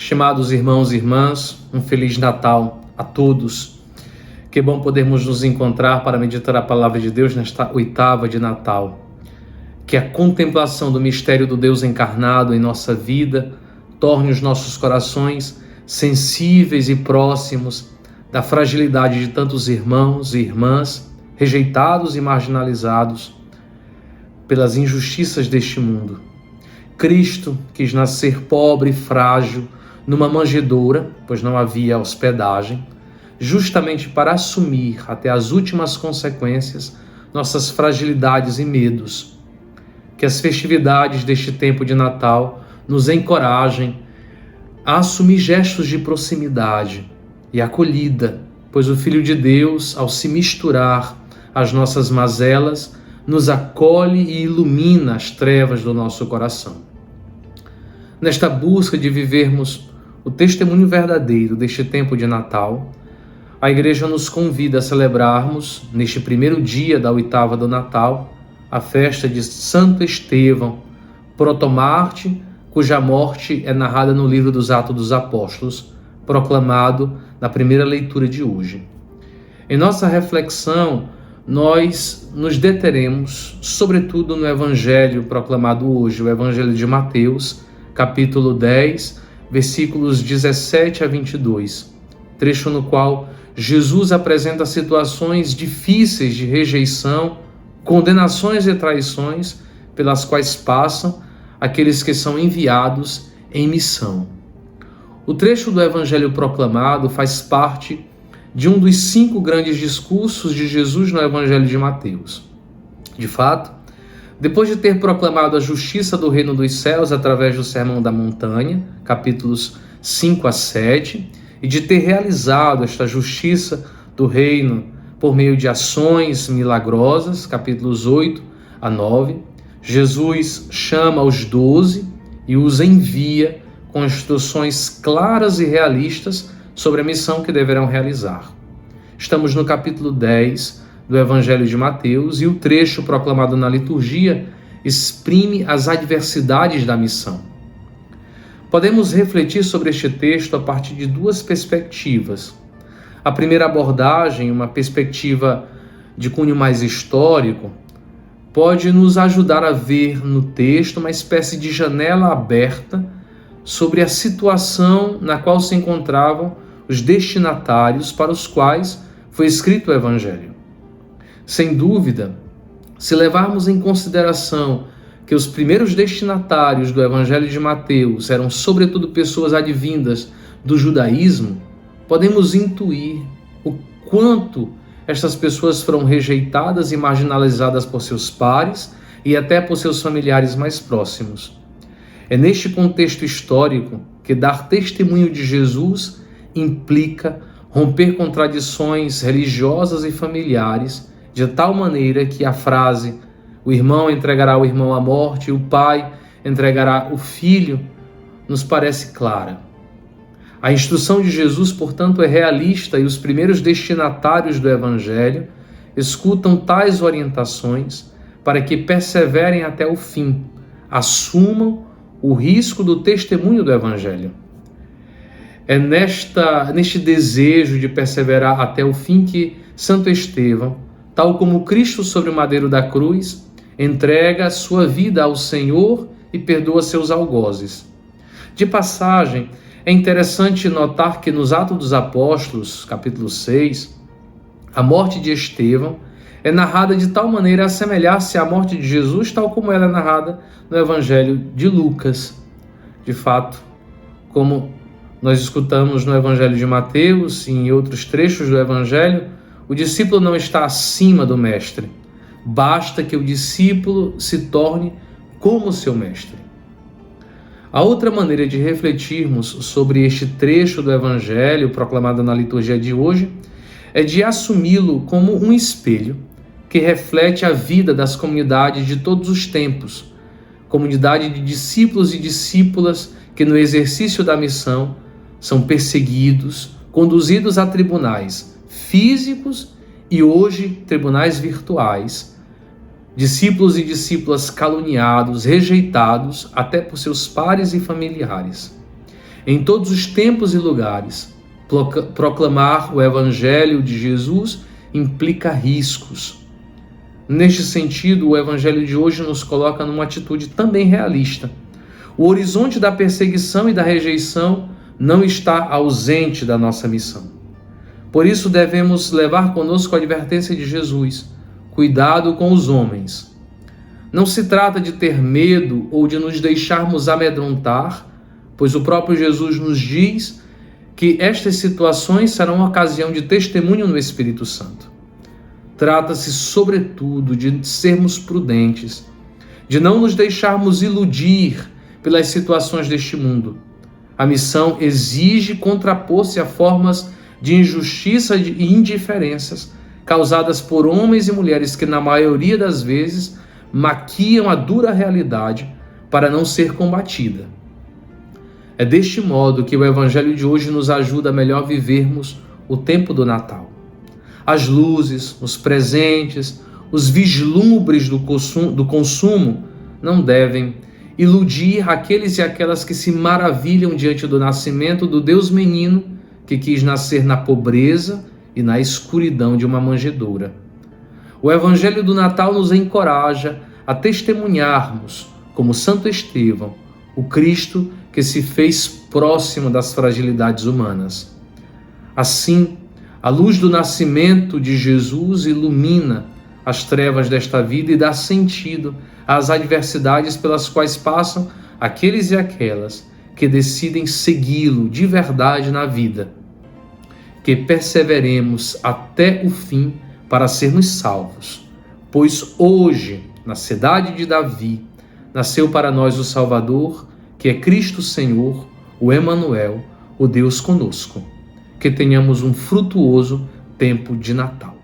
Estimados irmãos e irmãs, um Feliz Natal a todos. Que bom podermos nos encontrar para meditar a palavra de Deus nesta oitava de Natal. Que a contemplação do mistério do Deus encarnado em nossa vida torne os nossos corações sensíveis e próximos da fragilidade de tantos irmãos e irmãs rejeitados e marginalizados pelas injustiças deste mundo. Cristo quis nascer pobre e frágil numa manjedoura, pois não havia hospedagem, justamente para assumir até as últimas consequências nossas fragilidades e medos. Que as festividades deste tempo de Natal nos encorajem a assumir gestos de proximidade e acolhida, pois o Filho de Deus, ao se misturar às nossas mazelas, nos acolhe e ilumina as trevas do nosso coração. Nesta busca de vivermos o testemunho verdadeiro deste tempo de Natal, a Igreja nos convida a celebrarmos, neste primeiro dia da oitava do Natal, a festa de Santo Estevão, protomarte, cuja morte é narrada no livro dos Atos dos Apóstolos, proclamado na primeira leitura de hoje. Em nossa reflexão, nós nos deteremos, sobretudo no Evangelho proclamado hoje, o Evangelho de Mateus, capítulo 10, versículos 17 a 22, trecho no qual Jesus apresenta situações difíceis de rejeição, condenações e traições pelas quais passam aqueles que são enviados em missão. O trecho do Evangelho proclamado faz parte de um dos 5 grandes discursos de Jesus no Evangelho de Mateus. De fato, depois de ter proclamado a justiça do reino dos céus através do Sermão da Montanha, capítulos 5 a 7, e de ter realizado esta justiça do reino por meio de ações milagrosas, capítulos 8 a 9, Jesus chama os 12 e os envia com instruções claras e realistas sobre a missão que deverão realizar. Estamos no capítulo 10 do Evangelho de Mateus, e o trecho proclamado na liturgia exprime as adversidades da missão. Podemos refletir sobre este texto a partir de 2 perspectivas. A primeira abordagem, uma perspectiva de cunho mais histórico, pode nos ajudar a ver no texto uma espécie de janela aberta sobre a situação na qual se encontravam os destinatários para os quais foi escrito o Evangelho. Sem dúvida, se levarmos em consideração que os primeiros destinatários do Evangelho de Mateus eram sobretudo pessoas advindas do judaísmo, podemos intuir o quanto estas pessoas foram rejeitadas e marginalizadas por seus pares e até por seus familiares mais próximos. É neste contexto histórico que dar testemunho de Jesus implica romper contradições religiosas e familiares, de tal maneira que a frase "o irmão entregará o irmão à morte e o pai entregará o filho" nos parece clara. A instrução de Jesus, portanto, é realista, e os primeiros destinatários do Evangelho escutam tais orientações para que perseverem até o fim, assumam o risco do testemunho do Evangelho. É neste desejo de perseverar até o fim que Santo Estevão, tal como Cristo sobre o madeiro da cruz, entrega sua vida ao Senhor e perdoa seus algozes. De passagem, é interessante notar que nos Atos dos Apóstolos, capítulo 6, a morte de Estevão é narrada de tal maneira a assemelhar-se à morte de Jesus, tal como ela é narrada no Evangelho de Lucas. De fato, como nós escutamos no Evangelho de Mateus e em outros trechos do Evangelho, o discípulo não está acima do mestre. Basta que o discípulo se torne como seu mestre. A outra maneira de refletirmos sobre este trecho do Evangelho proclamado na liturgia de hoje é de assumi-lo como um espelho que reflete a vida das comunidades de todos os tempos, comunidade de discípulos e discípulas que no exercício da missão são perseguidos, conduzidos a tribunais físicos e hoje tribunais virtuais, discípulos e discípulas caluniados, rejeitados até por seus pares e familiares. em todos os tempos e lugares. Proclamar o Evangelho de Jesus implica riscos. Neste sentido, o Evangelho de hoje nos coloca numa atitude também realista. O horizonte da perseguição e da rejeição não está ausente da nossa missão. Por isso devemos levar conosco a advertência de Jesus: cuidado com os homens. Não se trata de ter medo ou de nos deixarmos amedrontar, pois o próprio Jesus nos diz que estas situações serão ocasião de testemunho no Espírito Santo. Trata-se, sobretudo, de sermos prudentes, de não nos deixarmos iludir pelas situações deste mundo. A missão exige contrapor-se a formas de injustiça e indiferenças causadas por homens e mulheres que, na maioria das vezes, maquiam a dura realidade para não ser combatida. É deste modo que o Evangelho de hoje nos ajuda a melhor vivermos o tempo do Natal. As luzes, os presentes, os vislumbres do consumo não devem iludir aqueles e aquelas que se maravilham diante do nascimento do Deus menino que quis nascer na pobreza e na escuridão de uma manjedoura. O Evangelho do Natal nos encoraja a testemunharmos, como Santo Estevão, o Cristo que se fez próximo das fragilidades humanas. Assim, a luz do nascimento de Jesus ilumina as trevas desta vida e dá sentido às adversidades pelas quais passam aqueles e aquelas que decidem segui-lo de verdade na vida. Que perseveremos até o fim para sermos salvos, pois hoje, na cidade de Davi, nasceu para nós o Salvador, que é Cristo Senhor, o Emanuel, o Deus conosco. Que tenhamos um frutuoso tempo de Natal.